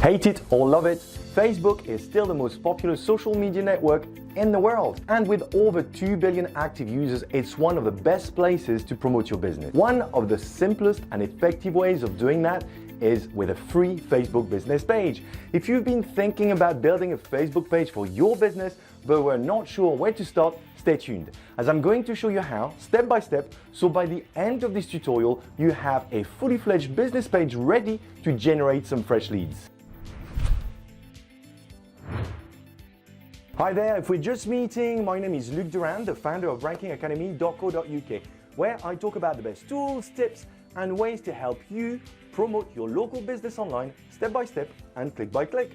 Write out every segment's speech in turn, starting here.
Hate it or love it, Facebook is still the most popular social media network in the world. And with over 2 billion active users, it's one of the best places to promote your business. One of the simplest and effective ways of doing that is with a free Facebook business page. If you've been thinking about building a Facebook page for your business, but were not sure where to start, stay tuned, as I'm going to show you how, step by step, so by the end of this tutorial, you have a fully fledged business page ready to generate some fresh leads. Hi there, if we're just meeting, my name is Luc Durand, the founder of rankingacademy.co.uk, where I talk about the best tools, tips, and ways to help you promote your local business online step by step and click by click.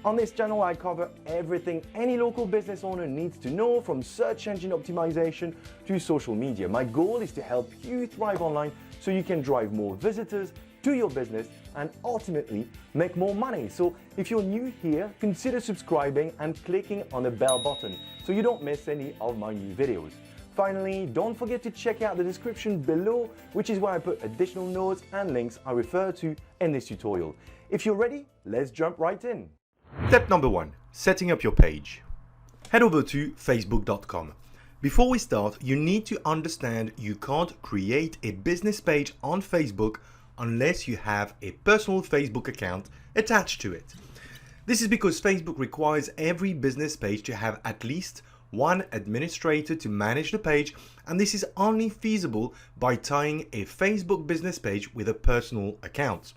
On this channel, I cover everything any local business owner needs to know, from search engine optimization to social media. My goal is to help you thrive online so you can drive more visitors to your business and ultimately make more money. So if you're new here, consider subscribing and clicking on the bell button so you don't miss any of my new videos. Finally, don't forget to check out the description below, which is where I put additional notes and links I refer to in this tutorial. If you're ready, let's jump right in. Step number 1, setting up your page. Head over to facebook.com. Before we start, you need to understand you can't create a business page on Facebook unless you have a personal Facebook account attached to it. This is because Facebook requires every business page to have at least one administrator to manage the page, and this is only feasible by tying a Facebook business page with a personal account.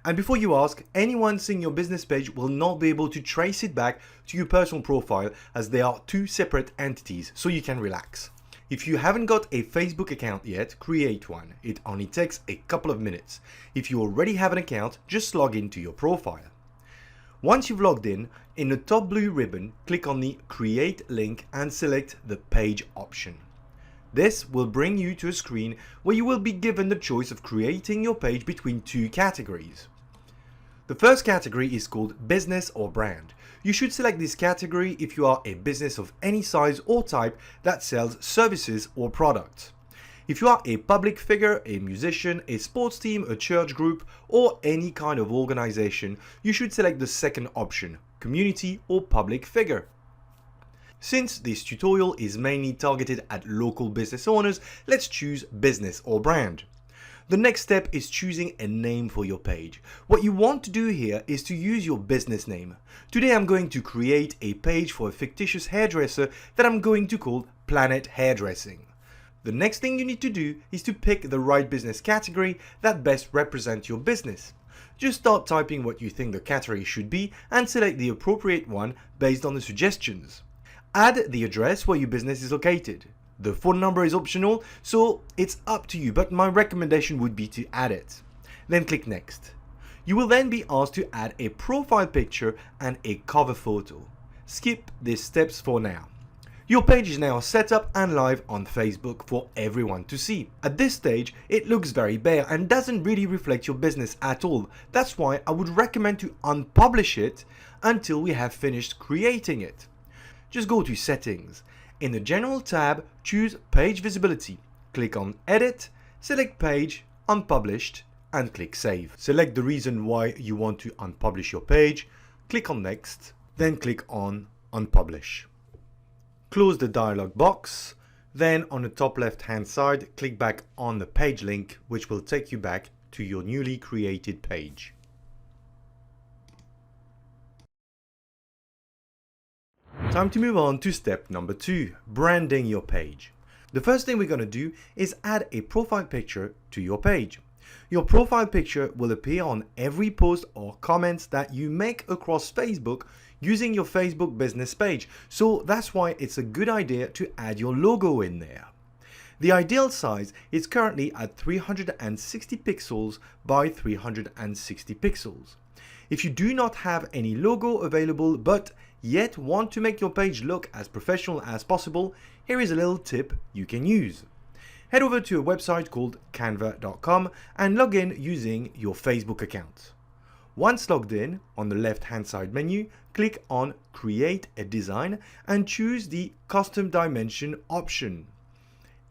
And before you ask, anyone seeing your business page will not be able to trace it back to your personal profile, as they are two separate entities, so you can relax. If you haven't got a Facebook account yet, create one. It only takes a couple of minutes. If you already have an account, just log into your profile. Once you've logged in the top blue ribbon, click on the Create link and select the Page option. This will bring you to a screen where you will be given the choice of creating your page between two categories. The first category is called Business or Brand. You should select this category if you are a business of any size or type that sells services or products. If you are a public figure, a musician, a sports team, a church group, or any kind of organization, you should select the second option, Community or Public Figure. Since this tutorial is mainly targeted at local business owners, let's choose Business or Brand. The next step is choosing a name for your page. What you want to do here is to use your business name. Today I'm going to create a page for a fictitious hairdresser that I'm going to call Planet Hairdressing. The next thing you need to do is to pick the right business category that best represents your business. Just start typing what you think the category should be and select the appropriate one based on the suggestions. Add the address where your business is located. The phone number is optional, so it's up to you, but my recommendation would be to add it. Then click Next. You will then be asked to add a profile picture and a cover photo. Skip these steps for now. Your page is now set up and live on Facebook for everyone to see. At this stage, it looks very bare and doesn't really reflect your business at all. That's why I would recommend to unpublish it until we have finished creating it. Just go to Settings. In the General tab, choose Page Visibility. Click on Edit, select Page, Unpublished, and click Save. Select the reason why you want to unpublish your page, click on Next, then click on Unpublish. Close the dialog box, then on the top left hand side, click back on the page link, which will take you back to your newly created page. Time to move on to step number 2, branding your page. The first thing we're going to do is add a profile picture to your page. Your profile picture will appear on every post or comments that you make across Facebook using your Facebook business page, so that's why it's a good idea to add your logo in there. The ideal size is currently at 360 pixels by 360 pixels. If you do not have any logo available but yet want to make your page look as professional as possible, here is a little tip you can use. Head over to a website called canva.com and log in using your Facebook account. Once logged in, on the left hand side menu, click on Create a Design and choose the Custom Dimension option.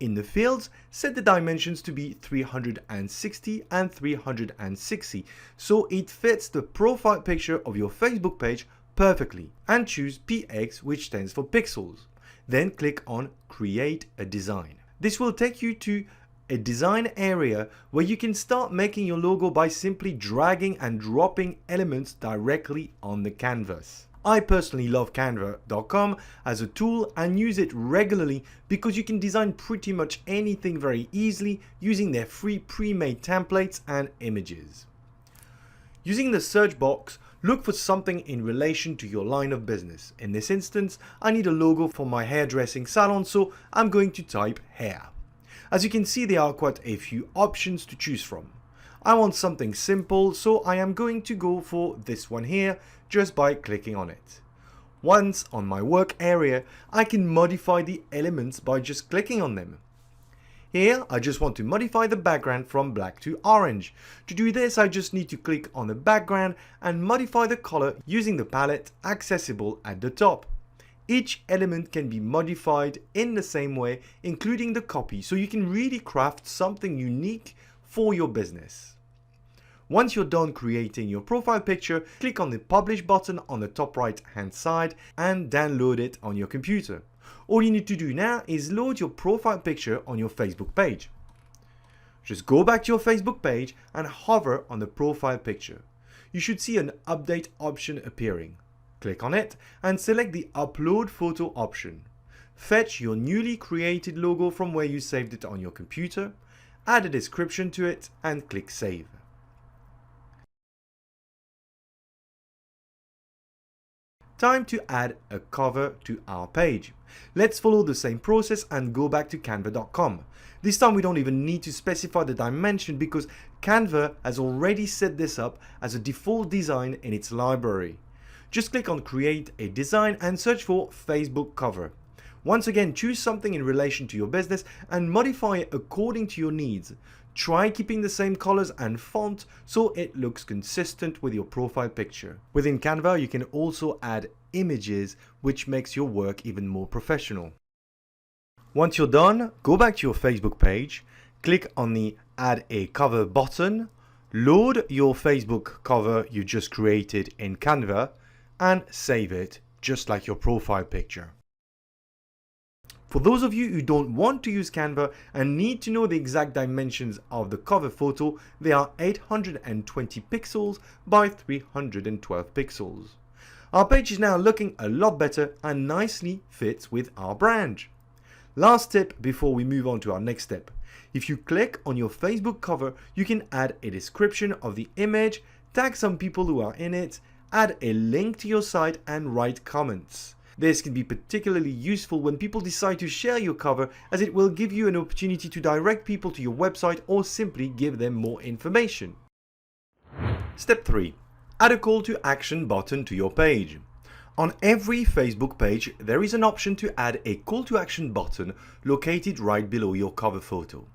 In the fields, set the dimensions to be 360 and 360 so it fits the profile picture of your Facebook page perfectly, and choose px, which stands for pixels. Then click on Create a Design. This will take you to a design area where you can start making your logo by simply dragging and dropping elements directly on the canvas. I personally love canva.com as a tool and use it regularly because you can design pretty much anything very easily using their free pre-made templates and images. Using the search box, look for something in relation to your line of business. In this instance, I need a logo for my hairdressing salon, so I'm going to type hair. As you can see, there are quite a few options to choose from. I want something simple, so I am going to go for this one here just by clicking on it. Once on my work area, I can modify the elements by just clicking on them. Here, I just want to modify the background from black to orange. To do this, I just need to click on the background and modify the color using the palette accessible at the top. Each element can be modified in the same way, including the copy, so you can really craft something unique for your business. Once you're done creating your profile picture, click on the Publish button on the top right hand side and download it on your computer. All you need to do now is load your profile picture on your Facebook page. Just go back to your Facebook page and hover on the profile picture. You should see an update option appearing. Click on it and select the Upload Photo option. Fetch your newly created logo from where you saved it on your computer, add a description to it and click Save. Time to add a cover to our page. Let's follow the same process and go back to canva.com. This time we don't even need to specify the dimension because Canva has already set this up as a default design in its library. Just click on Create a Design and search for Facebook cover. Once again, choose something in relation to your business and modify it according to your needs. Try keeping the same colors and font so it looks consistent with your profile picture. Within Canva, you can also add images, which makes your work even more professional. Once you're done, go back to your Facebook page, click on the Add a Cover button, load your Facebook cover you just created in Canva, and save it just like your profile picture. For those of you who don't want to use Canva and need to know the exact dimensions of the cover photo, they are 820 pixels by 312 pixels. Our page is now looking a lot better and nicely fits with our brand. Last tip before we move on to our next step. If you click on your Facebook cover, you can add a description of the image, tag some people who are in it, add a link to your site and write comments. This can be particularly useful when people decide to share your cover, as it will give you an opportunity to direct people to your website or simply give them more information. Step 3. Add a call to action button to your page. On every Facebook page, there is an option to add a call to action button located right below your cover photo.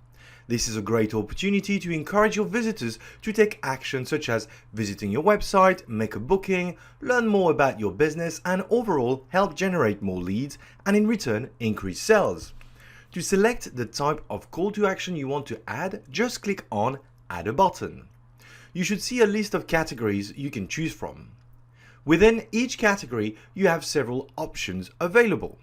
This is a great opportunity to encourage your visitors to take action such as visiting your website, make a booking, learn more about your business, and overall help generate more leads and in return increase sales. To select the type of call to action you want to add, just click on Add a button. You should see a list of categories you can choose from. Within each category, you have several options available.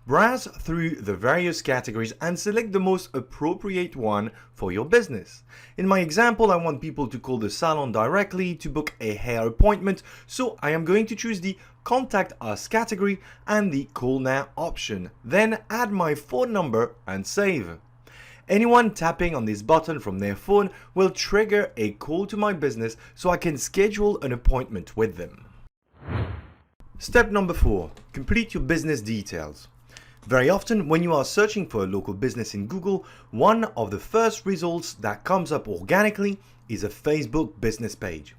Browse through the various categories and select the most appropriate one for your business. In my example, I want people to call the salon directly to book a hair appointment, so I am going to choose the Contact Us category and the Call Now option. Then add my phone number and save. Anyone tapping on this button from their phone will trigger a call to my business so I can schedule an appointment with them. Step number 4. Complete your business details. Very often, when you are searching for a local business in Google, one of the first results that comes up organically is a Facebook business page.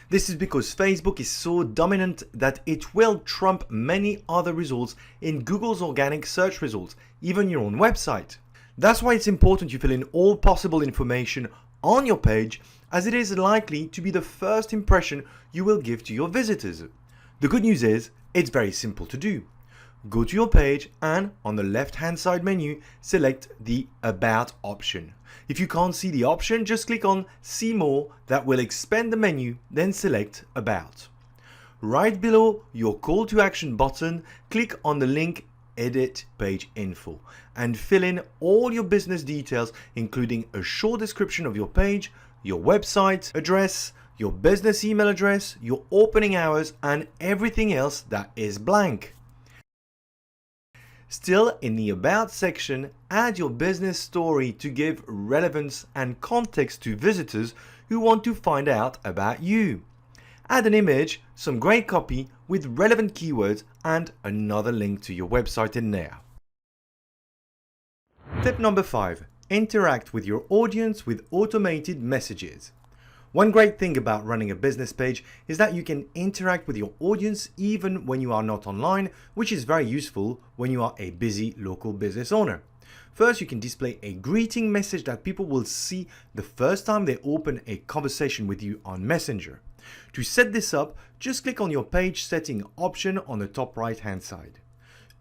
This is because Facebook is so dominant that it will trump many other results in Google's organic search results, even your own website. That's why it's important you fill in all possible information on your page, as it is likely to be the first impression you will give to your visitors. The good news is, it's very simple to do. Go to your page and on the left hand side menu, select the About option. If you can't see the option, just click on See More, that will expand the menu, then select About. Right below your call to action button, click on the link Edit Page Info and fill in all your business details, including a short description of your page, your website address, your business email address, your opening hours, and everything else that is blank. Still, in the About section, add your business story to give relevance and context to visitors who want to find out about you. Add an image, some great copy with relevant keywords, and another link to your website in there. Tip number 5. Interact with your audience with automated messages. One great thing about running a business page is that you can interact with your audience even when you are not online, which is very useful when you are a busy local business owner. First, you can display a greeting message that people will see the first time they open a conversation with you on Messenger. To set this up, just click on your page setting option on the top right hand side.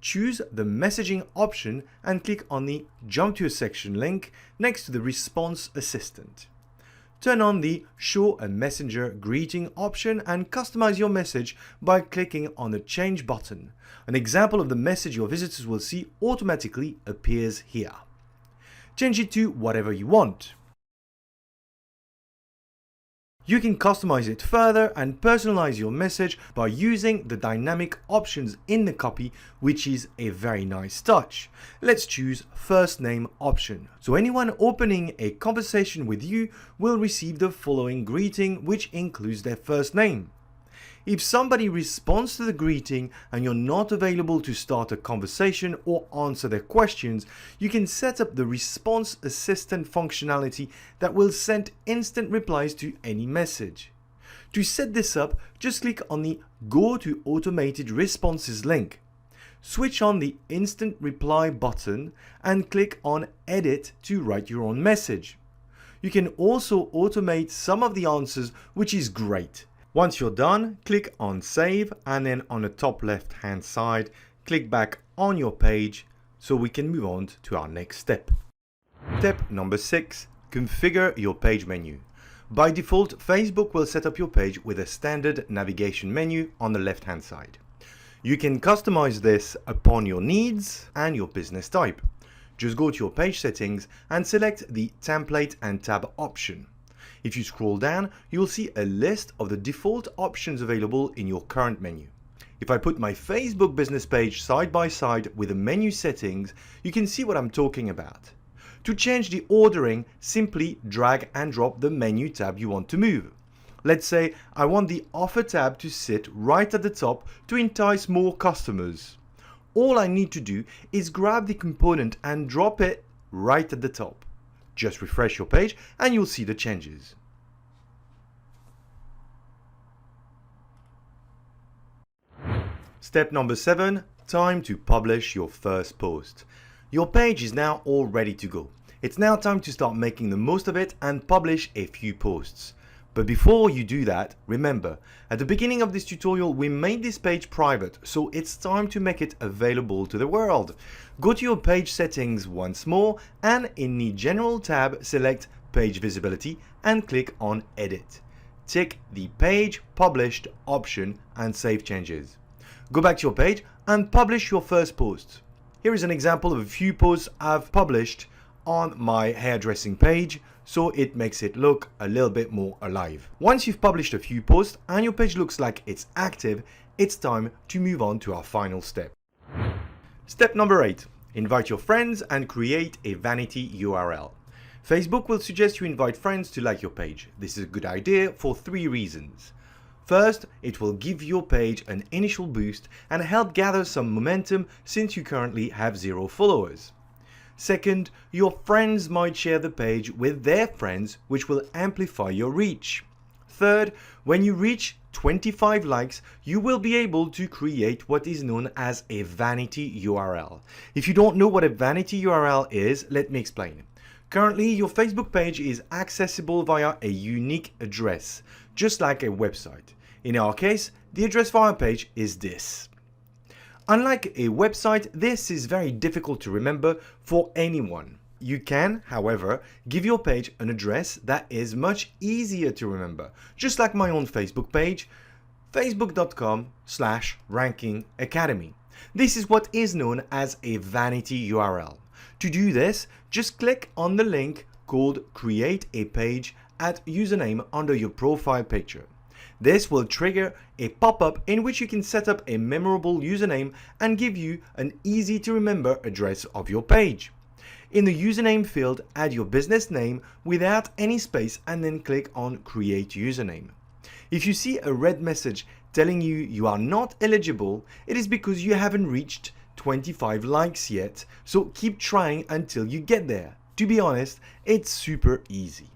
Choose the messaging option and click on the Jump to a Section link next to the Response Assistant. Turn on the Show a Messenger Greeting option and customize your message by clicking on the Change button. An example of the message your visitors will see automatically appears here. Change it to whatever you want. You can customize it further and personalize your message by using the dynamic options in the copy, which is a very nice touch. Let's choose first name option. So anyone opening a conversation with you will receive the following greeting, which includes their first name. If somebody responds to the greeting and you're not available to start a conversation or answer their questions, you can set up the Response Assistant functionality that will send instant replies to any message. To set this up, just click on the Go to Automated Responses link. Switch on the Instant Reply button and click on Edit to write your own message. You can also automate some of the answers, which is great. Once you're done, click on Save and then on the top left hand side, click back on your page so we can move on to our next step. Step number 6. Configure your page menu. By default, Facebook will set up your page with a standard navigation menu on the left hand side. You can customize this upon your needs and your business type. Just go to your page settings and select the Template and Tab option. If you scroll down, you'll see a list of the default options available in your current menu. If I put my Facebook business page side by side with the menu settings, you can see what I'm talking about. To change the ordering, simply drag and drop the menu tab you want to move. Let's say I want the offer tab to sit right at the top to entice more customers. All I need to do is grab the component and drop it right at the top. Just refresh your page and you'll see the changes. Step number 7. Time to publish your first post. Your page is now all ready to go. It's now time to start making the most of it and publish a few posts. But before you do that, remember, at the beginning of this tutorial we made this page private, so it's time to make it available to the world. Go to your page settings once more and in the General tab select Page Visibility and click on Edit. Tick the Page Published option and save changes. Go back to your page and publish your first post. Here is an example of a few posts I've published on my hairdressing page, so it makes it look a little bit more alive. Once you've published a few posts and your page looks like it's active, it's time to move on to our final step. Step number 8. Invite your friends and create a vanity URL. Facebook will suggest you invite friends to like your page. This is a good idea for 3 reasons. First, it will give your page an initial boost and help gather some momentum since you currently have 0 followers. Second, your friends might share the page with their friends, which will amplify your reach. Third, when you reach 25 likes, you will be able to create what is known as a vanity URL. If you don't know what a vanity URL is, let me explain. Currently, your Facebook page is accessible via a unique address, just like a website. In our case, the address for our page is this. Unlike a website, this is very difficult to remember for anyone. You can, however, give your page an address that is much easier to remember, just like my own Facebook page, facebook.com/rankingacademy. This is what is known as a vanity URL. To do this, just click on the link called Create a Page at username under your profile picture. This will trigger a pop-up in which you can set up a memorable username and give you an easy to remember address of your page. In the username field, add your business name without any space and then click on Create Username. If you see a red message telling you you are not eligible, it is because you haven't reached 25 likes yet, so keep trying until you get there. To be honest, it's super easy.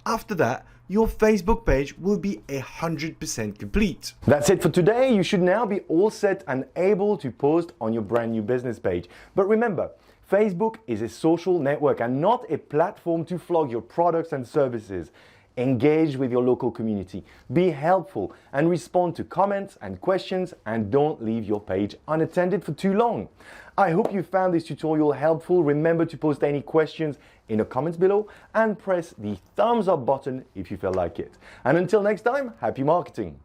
After that, your Facebook page will be 100% complete. That's it for today. You should now be all set and able to post on your brand new business page. But remember, Facebook is a social network and not a platform to flog your products and services. Engage with your local community, be helpful, and respond to comments and questions, and don't leave your page unattended for too long. I hope you found this tutorial helpful. Remember to post any questions in the comments below and press the thumbs up button if you feel like it. And until next time, happy marketing!